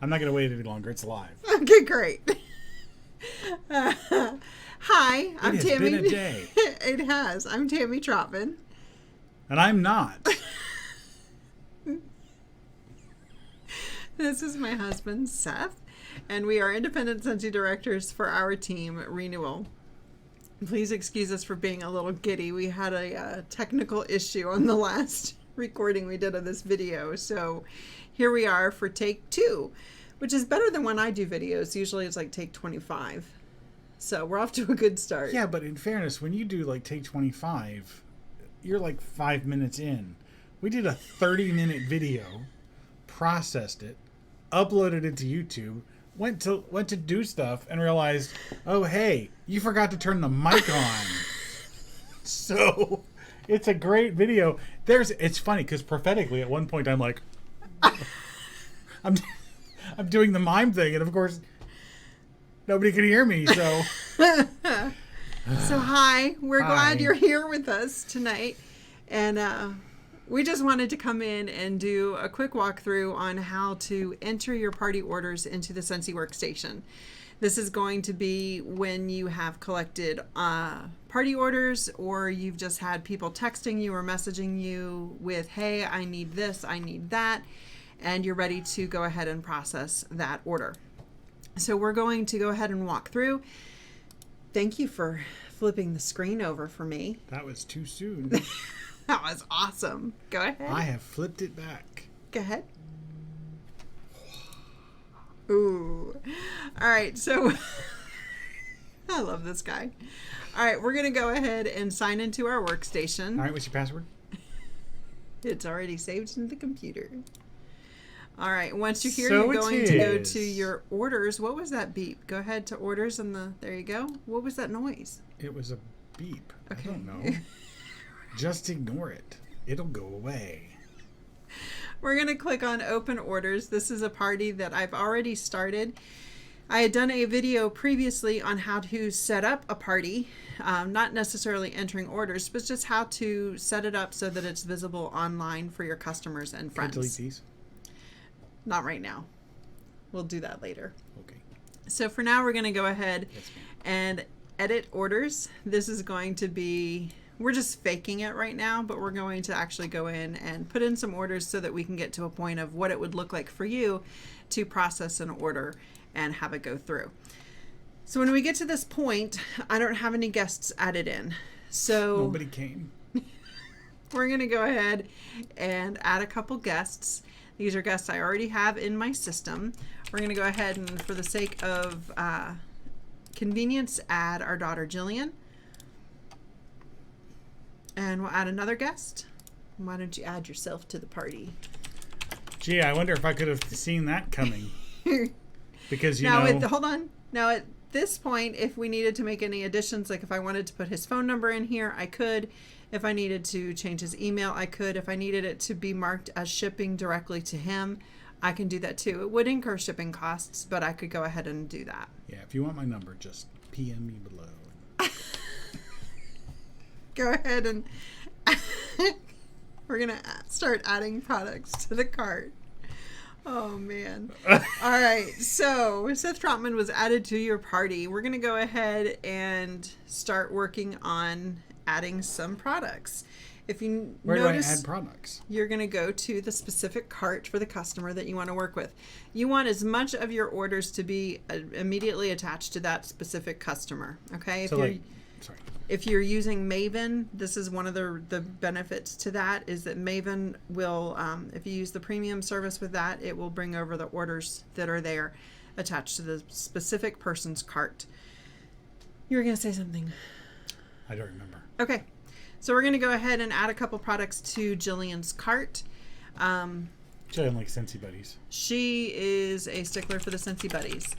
I'm not going to wait any longer. It's live. Okay, great. Hi, I'm Tammy. It has been a day. It has. I'm Tammy Trotman. And I'm not. This is my husband, Seth, and we are independent Scentsy directors for our team, Renewal. Please excuse us for being a little giddy. We had a technical issue on the last recording we did of this video, so here we are for take 2, which is better than when I do videos. Usually it's like take 25. So we're off to a good start. Yeah, but in fairness, when you do like take 25, you're like 5 minutes in. We did a 30-minute video, processed it, uploaded it to YouTube, went to do stuff, and realized, oh hey, you forgot to turn the mic on. So it's a great video. It's funny because prophetically at one point I'm like, I'm doing the mime thing, and of course nobody can hear me. So so hi, we're glad you're here with us tonight, and we just wanted to come in and do a quick walkthrough on how to enter your party orders into the Scentsy Workstation. This is going to be when you have collected party orders, or you've just had people texting you or messaging you with, hey, I need this, I need that, and you're ready to go ahead and process that order. So we're going to go ahead and walk through. Thank you for flipping the screen over for me. That was too soon. That was awesome. Go ahead. I have flipped it back. Go ahead. Ooh. All right, so I love this guy. All right, we're going to go ahead and sign into our workstation. All right, what's your password? It's already saved in the computer. All right, once you're here, you're going to go to your orders. What was that beep? Go ahead to orders and there you go. What was that noise? It was a beep. Okay. I don't know. Just ignore it. It'll go away. We're going to click on open orders. This is a party that I've already started. I had done a video previously on how to set up a party, not necessarily entering orders, but just how to set it up so that it's visible online for your customers and friends. Can I delete these? Not right now. We'll do that later. Okay. So for now, we're going to go ahead and edit orders. This is going to be, we're just faking it right now, but we're going to actually go in and put in some orders so that we can get to a point of what it would look like for you to process an order and have it go through. So when we get to this point, I don't have any guests added in. So nobody came. We're going to go ahead and add a couple guests. These are guests I already have in my system. We're going to go ahead and, for the sake of convenience, add our daughter Jillian. And we'll add another guest. Why don't you add yourself to the party? Gee, I wonder if I could have seen that coming. Because, hold on. Now, at this point, if we needed to make any additions, like if I wanted to put his phone number in here, I could. If I needed to change his email, I could. If I needed it to be marked as shipping directly to him, I can do that too. It would incur shipping costs, but I could go ahead and do that. Yeah, if you want my number, just PM me below. Go ahead and we're going to start adding products to the cart. Oh, man. All right. So Seth Trotman was added to your party. We're going to go ahead and start working on adding some products. If you Where notice, do I add products? You're going to go to the specific cart for the customer that you want to work with. You want as much of your orders to be immediately attached to that specific customer. Okay. If you're using Maven, this is one of the benefits to that, is that Maven will, if you use the premium service with that, it will bring over the orders that are there attached to the specific person's cart. You were going to say something. I don't remember. Okay. So we're going to go ahead and add a couple products to Jillian's cart. Jillian likes Scentsy Buddies. She is a stickler for the Scentsy Buddies.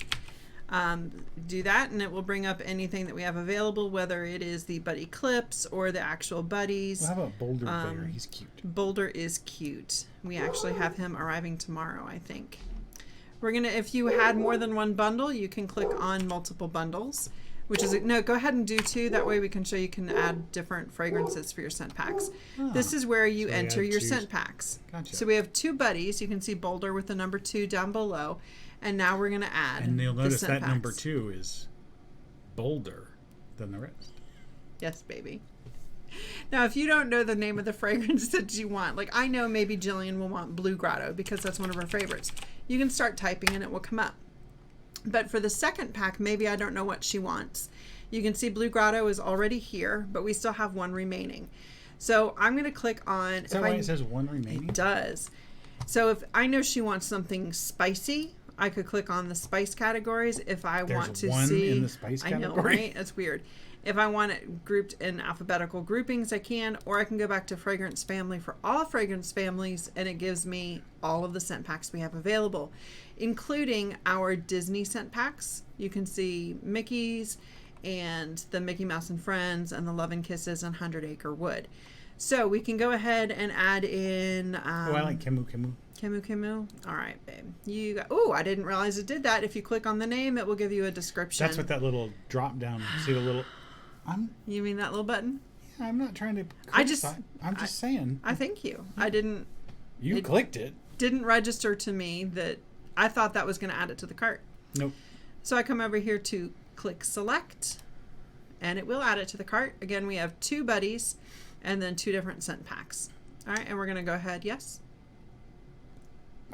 Do that and it will bring up anything that we have available, whether it is the buddy clips or the actual buddies. Well, how about Boulder Bear? He's cute. Boulder is cute. We actually have him arriving tomorrow, I think. If you had more than one bundle, you can click on multiple bundles, which is, no, go ahead and do 2. That way we can show you can add different fragrances for your scent packs. This is where you enter your scent packs. Gotcha. So we have 2 buddies. You can see Boulder with the number 2 down below. And now we're going to add. And you'll notice the that scent number packs. 2 is bolder than the rest. Yes, baby. Now, if you don't know the name of the fragrance that you want, like I know maybe Jillian will want Blue Grotto because that's one of her favorites. You can start typing and it will come up. But for the second pack, maybe I don't know what she wants. You can see Blue Grotto is already here, but we still have one remaining. So I'm going to click on... Is that why it says one remaining? It does. So if I know she wants something spicy, I could click on the spice categories. If I want to one see... in the spice category? I know, right? It's weird. If I want it grouped in alphabetical groupings, I can, or I can go back to fragrance family for all fragrance families, and it gives me all of the scent packs we have available, including our Disney scent packs. You can see Mickey's and the Mickey Mouse and Friends and the Love and Kisses and 100 Acre Wood. So we can go ahead and add in... I like Kemu Kemu. Kemu Kemu? All right, babe. You got... Oh, I didn't realize it did that. If you click on the name, it will give you a description. That's what that little drop down... See the little... You mean that little button? Yeah, I'm not trying to... I'm just saying. I thank you. I didn't... You clicked it. Didn't register to me that... I thought that was going to add it to the cart. Nope. So I come over here to click select, and it will add it to the cart. Again, we have 2 buddies and then 2 different scent packs. All right, and we're going to go ahead. Yes?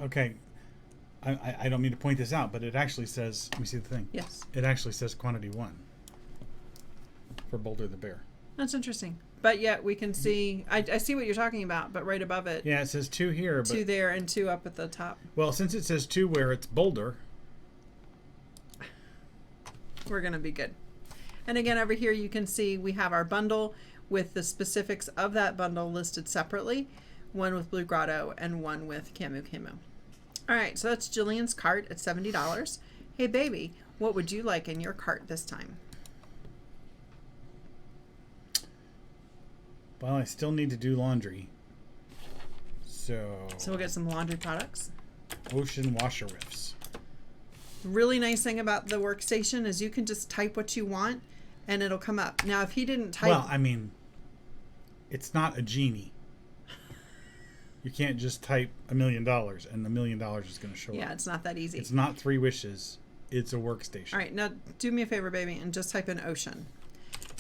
Okay. I don't mean to point this out, but it actually says... Let me see the thing. Yes. It actually says quantity 1 for Boulder the Bear. That's interesting. But yet we can see... I see what you're talking about, but right above it... Yeah, it says 2 here. 2 there and 2 up at the top. Well, since it says 2 where it's Boulder... We're going to be good. And again, over here you can see we have our bundle with the specifics of that bundle listed separately. One with Blue Grotto and one with Kemu Kemu. All right, so that's Jillian's cart at $70. Hey, baby, what would you like in your cart this time? Well, I still need to do laundry. So we'll get some laundry products. Ocean washer riffs. Really nice thing about the workstation is you can just type what you want and it'll come up. Now, if he didn't type... Well, I mean, it's not a genie. You can't just type $1 million and the $1 million is going to show up. Yeah, it's not that easy. It's not 3 wishes. It's a workstation. All right, now do me a favor, baby, and just type in ocean.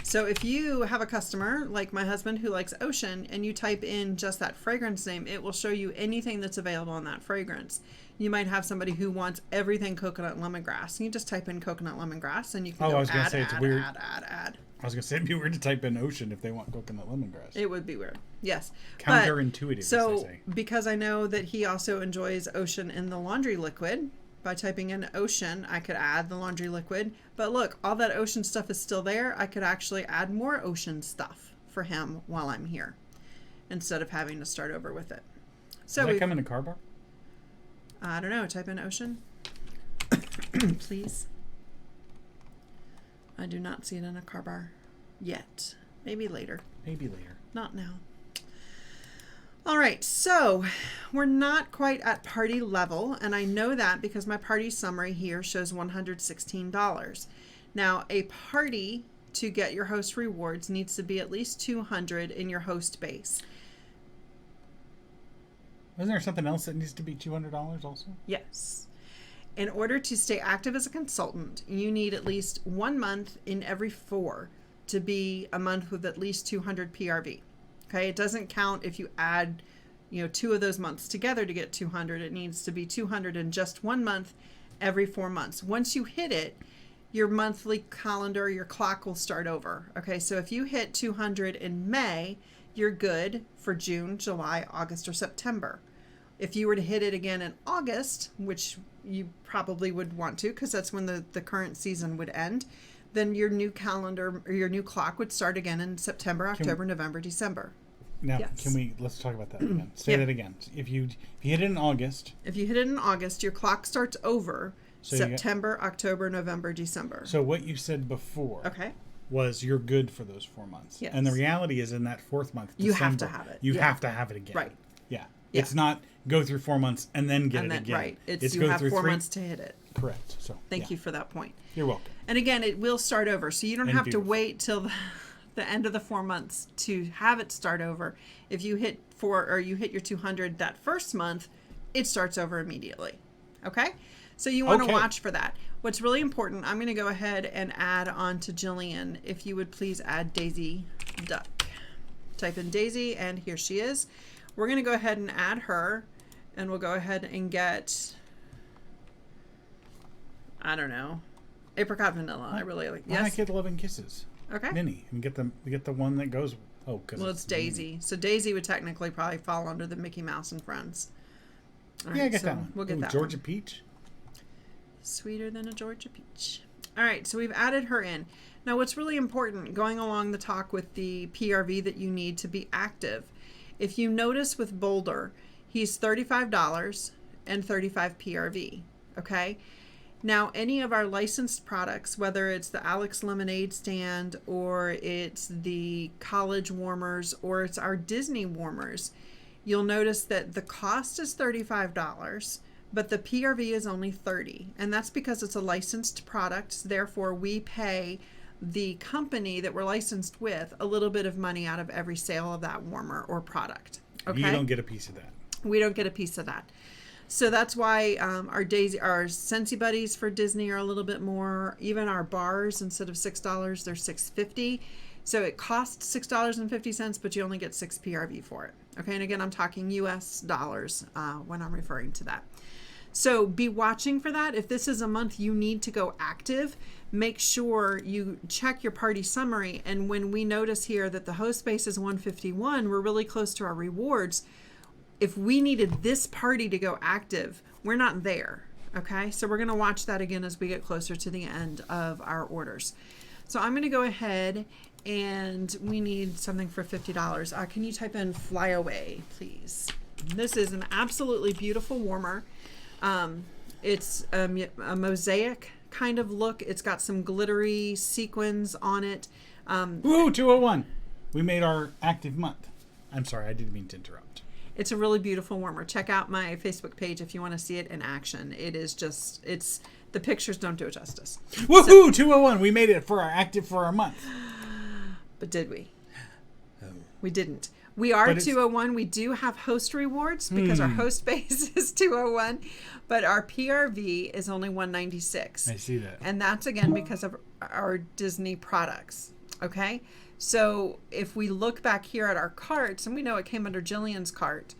So if you have a customer like my husband who likes ocean and you type in just that fragrance name, it will show you anything that's available on that fragrance. You might have somebody who wants everything coconut lemongrass. You just type in coconut lemongrass and you can go add. I was going to say it'd be weird to type in ocean if they want coconut lemongrass. It would be weird. Yes. Counterintuitive, so, as they say. Because I know that he also enjoys ocean in the laundry liquid, by typing in ocean, I could add the laundry liquid. But look, all that ocean stuff is still there. I could actually add more ocean stuff for him while I'm here instead of having to start over with it. So Does that come in a car bar? I don't know. Type in ocean. Please. I do not see it in a car bar yet. Maybe later. Maybe later. Not now. All right, so we're not quite at party level, and I know that because my party summary here shows $116. Now, a party to get your host rewards needs to be at least 200 in your host base. Isn't there something else that needs to be $200 also? Yes. In order to stay active as a consultant, you need at least 1 month in every 4 to be a month with at least 200 PRV. Okay, it doesn't count if you add, 2 of those months together to get 200. It needs to be 200 in just 1 month every 4 months. Once you hit it, your monthly calendar, your clock will start over. Okay, so if you hit 200 in May, you're good for June, July, August, or September. If you were to hit it again in August, which you probably would want to because that's when the current season would end, then your new calendar or your new clock would start again in September, October, November, December. Now, Yes. let's talk about that again. Say that again. If you hit it in August. If you hit it in August, your clock starts over So September, October, November, December. So what you said before Okay. was you're good for those 4 months. Yes. And the reality is in that 4th month, You have to December, have it. You Yeah. have to have it again. Right. Yeah. Yeah. It's not go through 4 months and then get And it then, again. right. It's you go have through 4 3 months to hit it. Correct. So Thank you for that point. You're welcome. And again, it will start over. So you don't And have to beautiful. wait till the end of the 4 months to have it start over. If you hit you hit your 200 that first month, it starts over immediately. Okay? So you want to Okay. watch for that. What's really important, I'm going to go ahead and add on to Jillian. If you would please add Daisy Duck. Type in Daisy, and here she is. We're going to go ahead and add her, and we'll go ahead and get, I don't know, apricot vanilla. I really like. Why Yes. not get 11 Kisses? Okay. Minnie, and get the one that goes. Oh, because Well, it's Daisy. So Daisy would technically probably fall under the Mickey Mouse and Friends. All Yeah, right, get so that one. We'll get Ooh, that Georgia one. Peach. Sweeter than a Georgia peach. All right, so we've added her in. Now, what's really important, going along the talk with the PRV that you need to be active, if you notice with Boulder, he's $35 and 35 PRV, okay? Now, any of our licensed products, whether it's the Alex Lemonade stand or it's the college warmers or it's our Disney warmers, you'll notice that the cost is $35, but the PRV is only $30. And that's because it's a licensed product. Therefore, we pay the company that we're licensed with a little bit of money out of every sale of that warmer or product. Okay? You don't get a piece of that. We don't get a piece of that. So that's why our Scentsy Buddies for Disney are a little bit more. Even our bars, instead of $6, they're $6.50. So it costs $6.50, but you only get 6 PRV for it. Okay, and again, I'm talking US dollars when I'm referring to that. So be watching for that. If this is a month you need to go active, make sure you check your party summary. And when we notice here that the host base is 151, we're really close to our rewards. If we needed this party to go active, we're not there. Okay, so we're going to watch that again as we get closer to the end of our orders. So I'm going to go ahead, and we need something for $50. Can you type in Fly Away, please? This is an absolutely beautiful warmer. It's a mosaic kind of look. It's got some glittery sequins on it. Woo, 201. We made our active month. I'm sorry, I didn't mean to interrupt. It's a really beautiful warmer. Check out my Facebook page if you want to see it in action. It is just, the pictures don't do it justice. Woohoo, 201. We made it for our active for our month. But did we? Oh. We didn't. We are 201. We do have host rewards because our host base is 201, but our PRV is only 196. I see that. And that's again because of our Disney products. Okay? So if we look back here at our carts, and we know it came under Jillian's cart,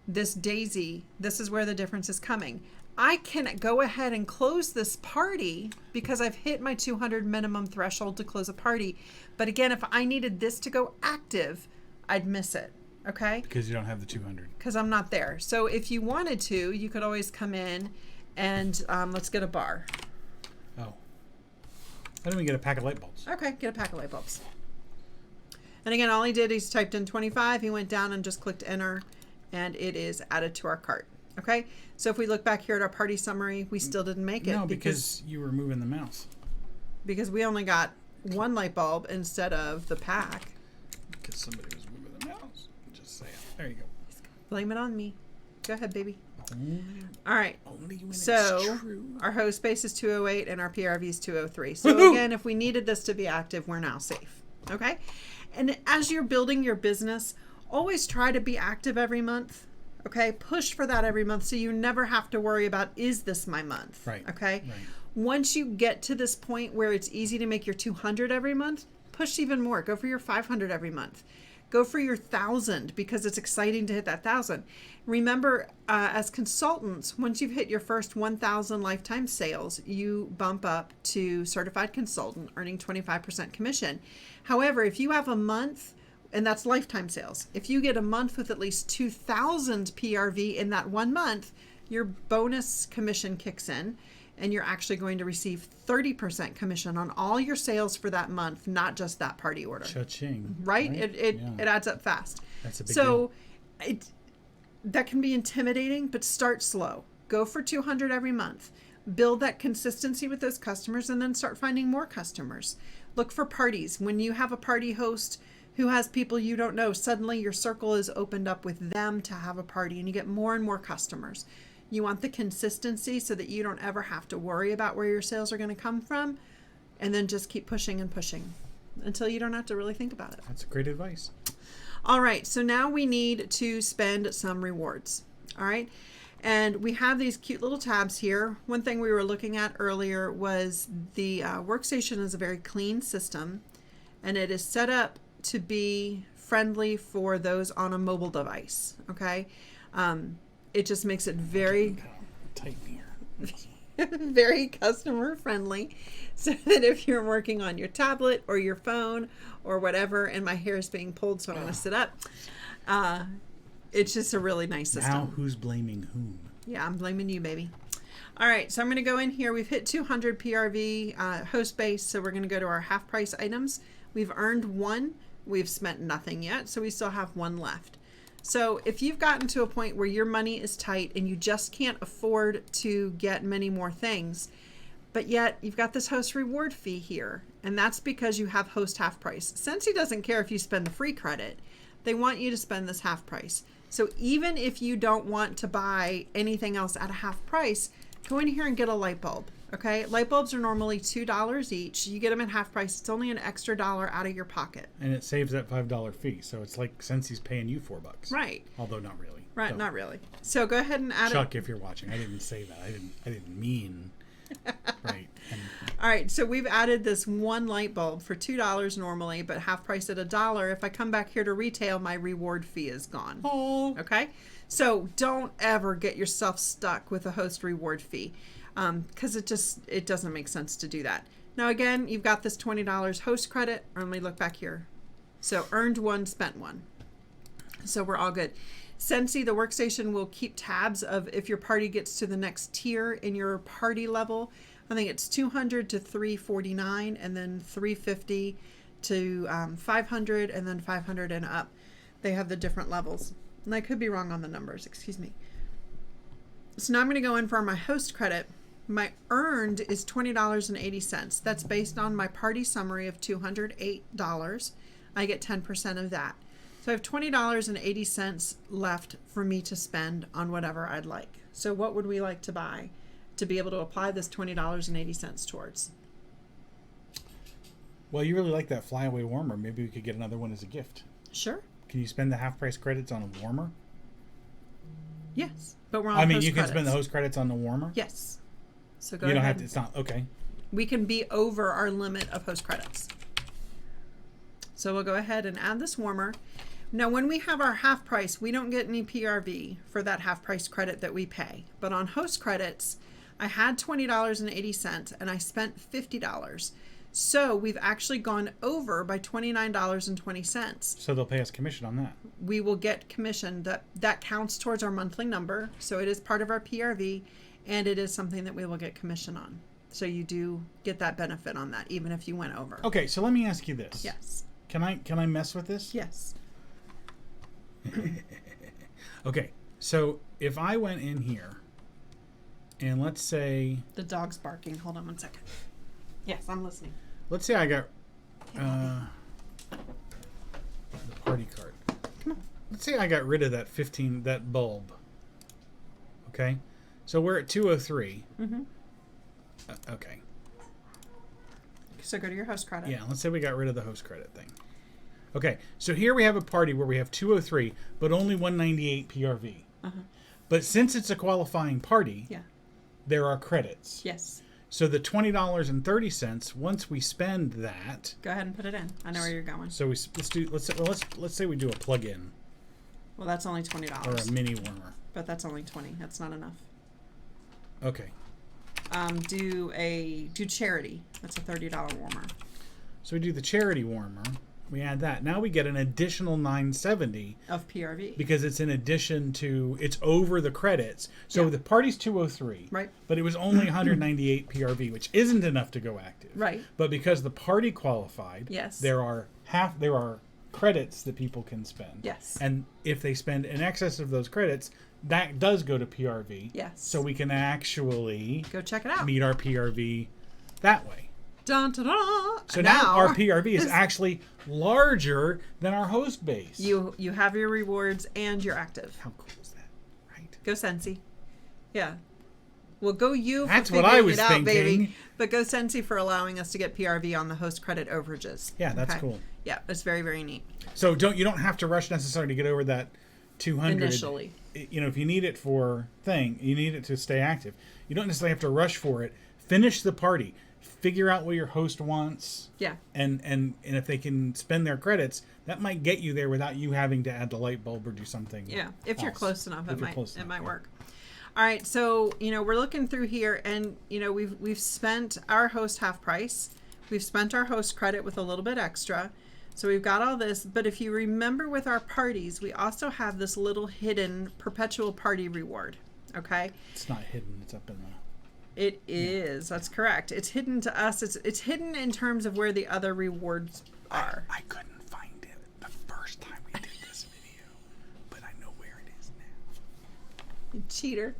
this Daisy, this is where the difference is coming. I can go ahead and close this party because I've hit my 200 minimum threshold to close a party. But again, if I needed this to go active, I'd miss it. Okay? Because you don't have the 200. Because I'm not there. So if you wanted to, you could always come in and let's get a bar. Oh. Why don't we get a pack of light bulbs? Okay, get a pack of light bulbs. And again, all he did is typed in 25. He went down and just clicked enter, and it is added to our cart. Okay? So if we look back here at our party summary, we still didn't make it. No, because you were moving the mouse. Because we only got one light bulb instead of the pack. Because somebody was moving the mouse. Just saying. There you go. Blame it on me. Go ahead, baby. Only, All right. only when So it's true. our host base is 208 and our PRV is 203. So again, if we needed this to be active, we're now safe. Okay? And as you're building your business, always try to be active every month. Okay? Push for that every month so you never have to worry about, is this my month? Right. Okay? Right. Once you get to this point where it's easy to make your 200 every month, push even more. Go for your 500 every month. Go for your 1,000 because it's exciting to hit that 1,000. Remember, as consultants, once you've hit your first 1,000 lifetime sales, you bump up to certified consultant, earning 25% commission. However, if you have a month, and that's lifetime sales, if you get a month with at least 2,000 PRV in that 1 month, your bonus commission kicks in. And you're actually going to receive 30% commission on all your sales for that month, not just that party order. Cha-ching. Right? It adds up fast. That's a big deal. That can be intimidating, but start slow. Go for 200 every month. Build that consistency with those customers and then start finding more customers. Look for parties. When you have a party host who has people you don't know, suddenly your circle is opened up with them to have a party and you get more and more customers. You want the consistency so that you don't ever have to worry about where your sales are going to come from, and then just keep pushing and pushing until you don't have to really think about it. That's great advice. All right, so now we need to spend some rewards. All right. And we have these cute little tabs here. One thing we were looking at earlier was the workstation is a very clean system, and it is set up to be friendly for those on a mobile device. Okay, it just makes it very tight here. very customer friendly, so that if you're working on your tablet or your phone or whatever, and my hair is being pulled, so I'm going to sit up. It's just a really nice system. Now who's blaming whom? Yeah, I'm blaming you, baby. All right, so I'm going to go in here. We've hit 200 PRV host base, so we're going to go to our half price items. We've earned 1. We've spent nothing yet, so we still have 1 left. So if you've gotten to a point where your money is tight and you just can't afford to get many more things, but yet you've got this host reward fee here, and that's because you have host half price. Scentsy doesn't care if you spend the free credit. They want you to spend this half price. So even if you don't want to buy anything else at a half price, go in here and get a light bulb. Okay, light bulbs are normally $2 each. You get them at half price. It's only an extra $1 out of your pocket. And it saves that $5 fee. So it's like Scentsy's paying you $4. Right. Although not really. Right, So, not really. So go ahead and add Chuck, if you're watching, I didn't say that. I didn't mean. Right. And All right, so we've added this 1 light bulb for $2 normally, but half price at $1. If I come back here to retail, my reward fee is gone. oh, Okay, so don't ever get yourself stuck with a host reward fee, because it doesn't make sense to do that. Now again, you've got this $20 host credit. Or let me look back here. So earned 1, spent 1. So we're all good. Scentsy, the workstation, will keep tabs of if your party gets to the next tier in your party level. I think it's 200 to 349, and then 350 to 500, and then 500 and up. They have the different levels. And I could be wrong on the numbers, excuse me. So now I'm going to go in for my host credit. My earned is $20.80. That's based on my party summary of $208. I get 10% of that. So I have $20.80 left for me to spend on whatever I'd like. So what would we like to buy to be able to apply this $20.80 towards? well, you really like that flyaway warmer. Maybe we could get another one as a gift. Sure. Can you spend the half price credits on a warmer? Yes. But we're on I mean, host you can credits. spend the host credits on the warmer. Yes. So go You don't ahead. have to. It's not okay. We can be over our limit of host credits. So we'll go ahead and add this warmer. Now, when we have our half price, we don't get any PRV for that half price credit that we pay. But on host credits, I had $20.80 and I spent $50. So we've actually gone over by $29.20. So they'll pay us commission on that. We will get commission. That counts towards our monthly number. So it is part of our PRV, and it is something that we will get commission on. So you do get that benefit on that, even if you went over. Okay, so let me ask you this. Yes. Can I mess with this? Yes. Okay, so if I went in here and let's say The dog's barking. Hold on one second. Yes, I'm listening. let's say I got the party card. Come on. Let's say I got rid of that bulb. Okay, so we're at 203. Mm-hmm. Okay. So go to your host credit. Yeah, let's say we got rid of the host credit thing. Okay, so here we have a party where we have 203, but only 198 PRV. Uh-huh. But since it's a qualifying party, Yeah. there are credits. Yes. So the $20.30, once we spend that, Go ahead and put it in. I know where you're going. so let's say we do a plug-in Well, that's only or $20. a mini warmer. But that's only $20. That's not enough. Okay, Do charity. That's a $30 warmer. so we do the charity warmer. We add that. Now we get an additional $9.70 Of PRV. because it's in addition to, it's over the credits. So Yeah. the party's 203, Right. but it was only 198 PRV, which isn't enough to go active. Right. But because the party qualified, Yes. there are credits that people can spend. Yes. And if they spend in excess of those credits, that does go to PRV. Yes. So we can actually Go check it out. meet our PRV that way. Dun, dun, dun. So now our PRV is actually larger than our host base. You have your rewards and you're active. How cool is that? Right? Go Scentsy. Yeah. Well, go you for That's what figuring I was it out, baby. thinking. But go Scentsy for allowing us to get PRV on the host credit overages. Yeah, that's cool. Yeah, it's very, very neat. So you don't have to rush necessarily to get over that 200 initially. You know, if you need it for you need it to stay active. You don't necessarily have to rush for it. Finish the party. Figure out what your host wants. Yeah. And if they can spend their credits, that might get you there without you having to add the light bulb or do something. Yeah. If you're close enough, it might work. All right. So, you know, we're looking through here, and, you know, we've spent our host half price. We've spent our host credit with a little bit extra. So we've got all this, but if you remember with our parties, we also have this little hidden perpetual party reward. Okay? It's not hidden. It's up in the... It is. That's correct. It's hidden to us. It's hidden in terms of where the other rewards are. I couldn't find it the first time we did this video, but I know where it is now. You cheater.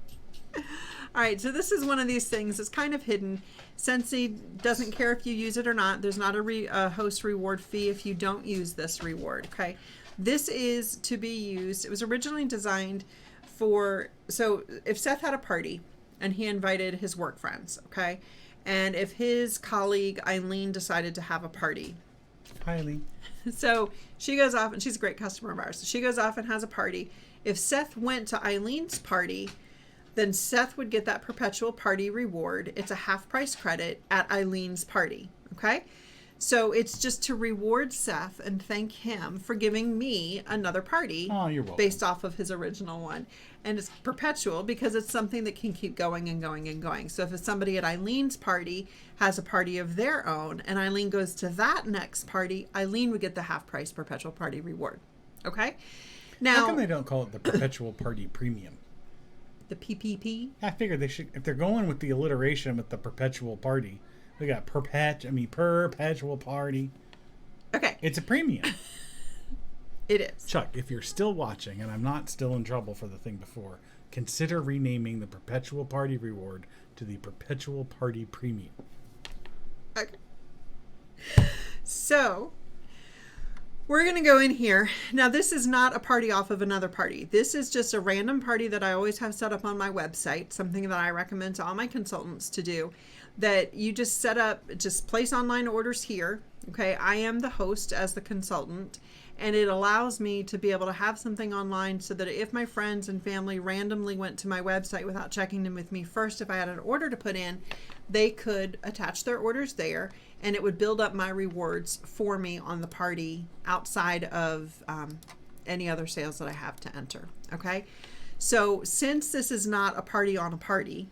All right, so this is one of these things that's kind of hidden. Scentsy doesn't care if you use it or not. There's not a host reward fee if you don't use this reward, okay? This is to be used. It was originally designed for, so if Seth had a party and he invited his work friends, okay? And if his colleague Eileen decided to have a party. Hi, Eileen. So she goes off, and she's a great customer of ours. So she goes off and has a party. If Seth went to Eileen's party, then Seth would get that perpetual party reward. It's a half price credit at Eileen's party. Okay. So it's just to reward Seth and thank him for giving me another party. Oh, you're welcome. Based off of his original one. And it's perpetual because it's something that can keep going and going and going. So if it's somebody at Eileen's party has a party of their own and Eileen goes to that next party, Eileen would get the half price perpetual party reward. Okay. Now, how come they don't call it the perpetual party premium? The PPP? I figured they should, if they're going with the alliteration with the perpetual party, they got perpetual party. Okay. It's a premium. It is. Chuck, if you're still watching, and I'm not still in trouble for the thing before, consider renaming the perpetual party reward to the perpetual party premium. Okay. So, we're going to go in here. Now, this is not a party off of another party. This is just a random party that I always have set up on my website, something that I recommend to all my consultants to do, that you just set up, just place online orders here. Okay, I am the host as the consultant, and it allows me to be able to have something online so that if my friends and family randomly went to my website without checking them with me first, if I had an order to put in, they could attach their orders there, and it would build up my rewards for me on the party outside of any other sales that I have to enter. Okay, so since this is not a party on a party,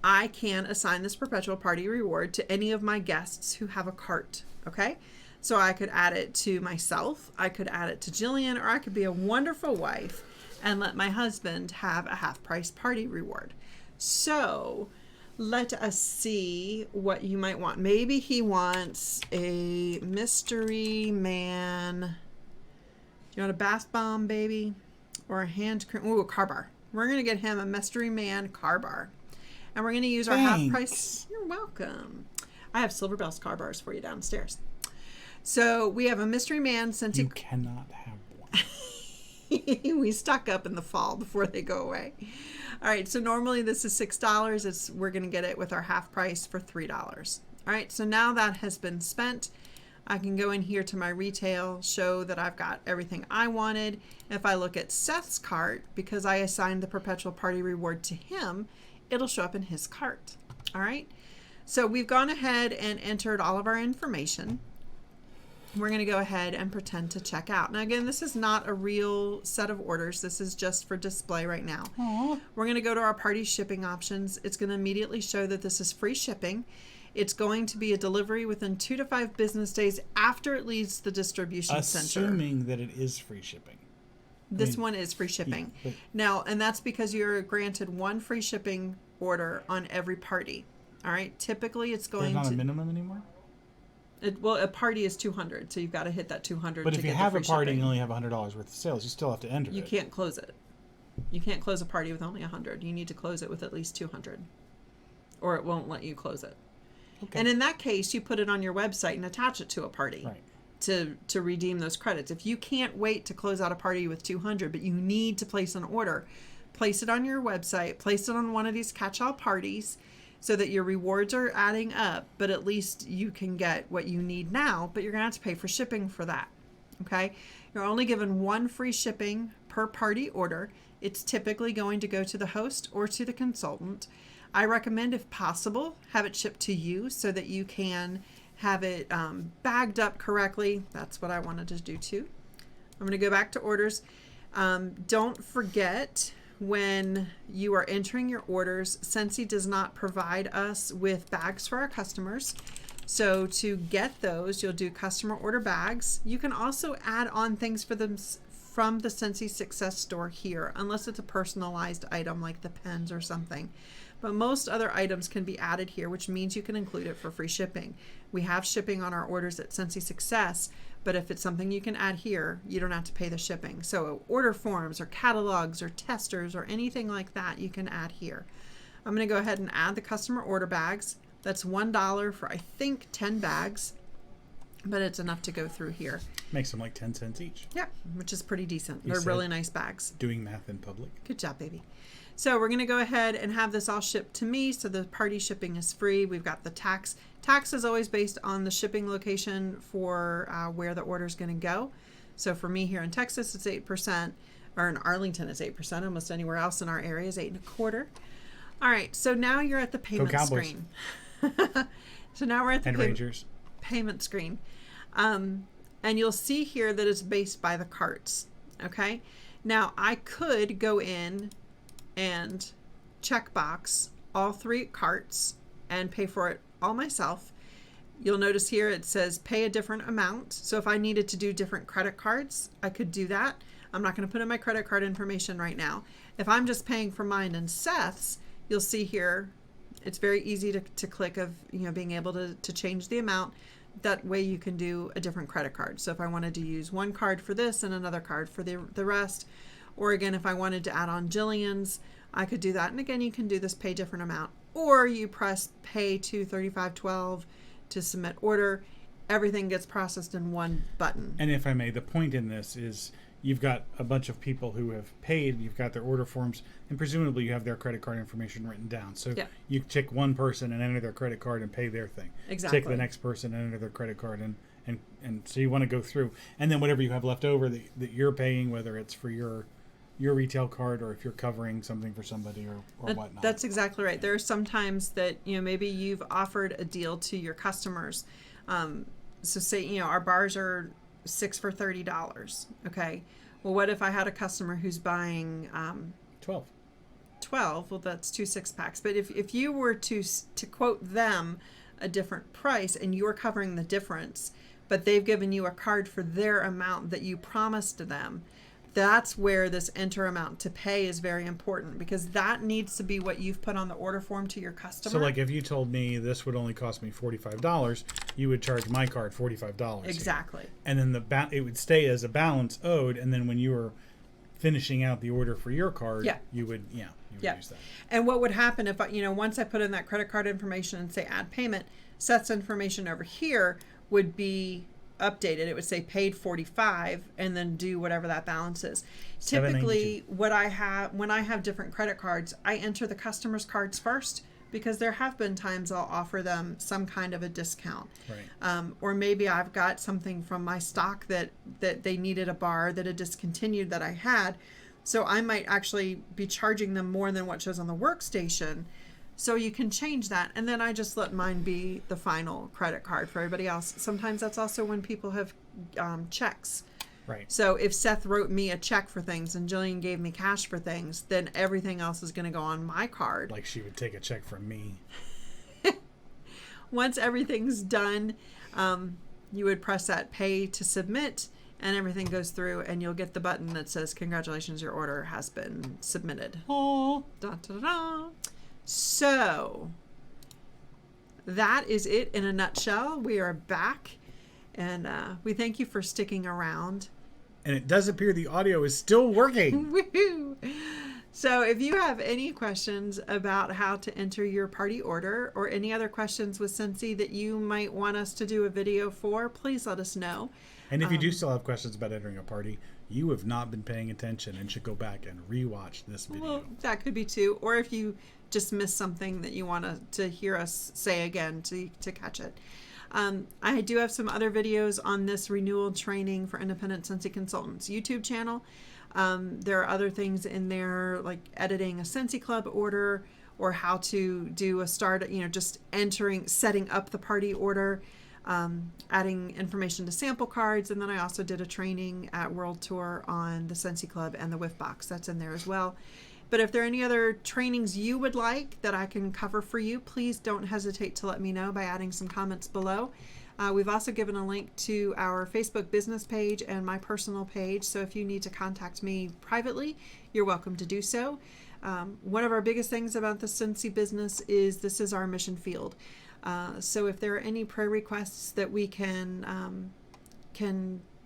I can assign this perpetual party reward to any of my guests who have a cart. Okay, so I could add it to myself, I could add it to Jillian, or I could be a wonderful wife and let my husband have a half price party reward. So let us see what you might want. Maybe he wants a mystery man. Do you want a bath bomb, baby? Or a hand cream? Ooh, a car bar. We're going to get him a mystery man car bar. And we're going to use our half price. You're welcome. I have Silver Bells car bars for you downstairs. So we have a mystery man Scentsy. You cannot have one. We stock up in the fall before they go away. All right, so normally this is $6. We're going to get it with our half price for $3. All right, so now that has been spent, I can go in here to my retail, show that I've got everything I wanted. If I look at Seth's cart, because I assigned the perpetual party reward to him, it'll show up in his cart. All right, so we've gone ahead and entered all of our information. We're going to go ahead and pretend to check out. Now, again, this is not a real set of orders. This is just for display right now. Aww. We're going to go to our party shipping options. It's going to immediately show that this is free shipping. It's going to be a delivery within 2 to 5 business days after it leaves the distribution center. Assuming that it is free shipping. This one is free shipping. Yeah, now, and that's because you're granted one free shipping order on every party. All right. Typically, it's going there's not to a minimum anymore. Well, a party is $200, so you've got to hit that $200. But to if you get have the a free party and shipping. you only have $100 worth of sales, you still have to enter it. You can't close it. You can't close a party with only 100. You need to close it with at least 200, or it won't let you close it. Okay. And in that case, you put it on your website and attach it to a party. Right. To redeem those credits. If you can't wait to close out a party with 200, but you need to place an order, place it on your website, place it on one of these catch-all parties so that your rewards are adding up, but at least you can get what you need now, but you're going to have to pay for shipping for that. Okay? You're only given one free shipping per party order. It's typically going to go to the host or to the consultant. I recommend, if possible, have it shipped to you so that you can have it bagged up correctly. That's what I wanted to do too. I'm going to go back to orders. Don't forget, when you are entering your orders, Scentsy does not provide us with bags for our customers. So to get those, you'll do customer order bags. You can also add on things for them from the Scentsy Success store here, unless it's a personalized item like the pens or something. But most other items can be added here, which means you can include it for free shipping. We have shipping on our orders at Scentsy Success, but if it's something you can add here, you don't have to pay the shipping. So order forms or catalogs or testers or anything like that, you can add here. I'm going to go ahead and add the customer order bags. That's $1 for, I think, 10 bags, but it's enough to go through here. Makes them like 10 cents each. Yeah, which is pretty decent. You They're said really nice bags. Doing math in public. Good job, baby. So we're going to go ahead and have this all shipped to me, so the party shipping is free. We've got the tax. Tax is always based on the shipping location for where the order is going to go. So for me here in Texas, it's 8%, or in Arlington, it's 8%. Almost anywhere else in our area is 8.25%. All right, so now you're at the payment screen. So now we're at the payment screen. And you'll see here that it's based by the carts. Okay. Now I could go in and checkbox all 3 carts and pay for it all myself. You'll notice here it says pay a different amount. So if I needed to do different credit cards, I could do that. I'm not going to put in my credit card information right now. If I'm just paying for mine and Seth's, you'll see here it's very easy to click of, being able to change the amount. That way you can do a different credit card. So if I wanted to use one card for this and another card for the rest, or again, if I wanted to add on Jillian's, I could do that. And again, you can do this pay different amount, or you press pay to $35.12 to submit order. Everything gets processed in one button. And if I may, the point in this is you've got a bunch of people who have paid, you've got their order forms, and presumably you have their credit card information written down. So you tick one person and enter their credit card and pay their thing. Exactly. Tick the next person and enter their credit card, and so you want to go through. And then whatever you have left over that you're paying, whether it's for your retail card or if you're covering something for somebody or whatnot. That's exactly right. There are some times that, maybe you've offered a deal to your customers. So say, our bars are 6 for $30. Okay. Well, what if I had a customer who's buying 12? Well, that's 2 6-packs. But if you were to quote them a different price and you're covering the difference, but they've given you a card for their amount that you promised to them, that's where this enter amount to pay is very important, because that needs to be what you've put on the order form to your customer. So like if you told me this would only cost me $45, you would charge my card $45. Exactly. Here. And then it would stay as a balance owed, and then when you were finishing out the order for your card, you would use that. And what would happen if once I put in that credit card information and say add payment, Seth's information over here would be updated. It would say paid $45 and then do whatever that balance is. Typically when I have different credit cards, I enter the customer's cards first, because there have been times I'll offer them some kind of a discount. Right. Or maybe I've got something from my stock that they needed a bar that had discontinued that I had. So I might actually be charging them more than what shows on the workstation. So you can change that, and then I just let mine be the final credit card for everybody else. Sometimes that's also when people have checks. Right. So if Seth wrote me a check for things and Jillian gave me cash for things, then everything else is going to go on my card. Like she would take a check from me. Once everything's done, you would press that pay to submit, and everything goes through, and you'll get the button that says, congratulations, your order has been submitted. Oh. Da, da, da, da. So that is it in a nutshell. We are back, and we thank you for sticking around. And it does appear the audio is still working. Woohoo! So if you have any questions about how to enter your party order, or any other questions with Scentsy that you might want us to do a video for, please let us know. And if you do still have questions about entering a party, you have not been paying attention and should go back and rewatch this video. Well, that could be too. Or if you just missed something that you want to hear us say again to catch it. I do have some other videos on this renewal training for independent Scentsy consultants YouTube channel. There are other things in there like editing a Scentsy Club order, or how to do a start, just setting up the party order, adding information to sample cards. And then I also did a training at World Tour on the Scentsy Club and the Whiff Box. That's in there as well. But if there are any other trainings you would like that I can cover for you, please don't hesitate to let me know by adding some comments below. We've also given a link to our Facebook business page and my personal page. So if you need to contact me privately, you're welcome to do so. One of our biggest things about the Scentsy business is this is our mission field. So if there are any prayer requests that we can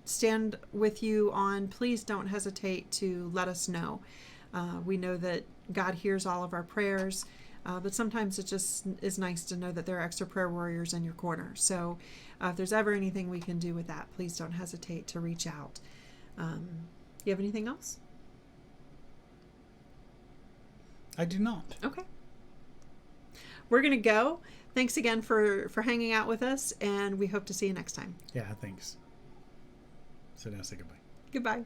stand with you on, please don't hesitate to let us know. We know that God hears all of our prayers, but sometimes it just is nice to know that there are extra prayer warriors in your corner. So if there's ever anything we can do with that, please don't hesitate to reach out. You have anything else? I do not. Okay. We're going to go. Thanks again for hanging out with us, and we hope to see you next time. Yeah, thanks. So now say goodbye. Goodbye.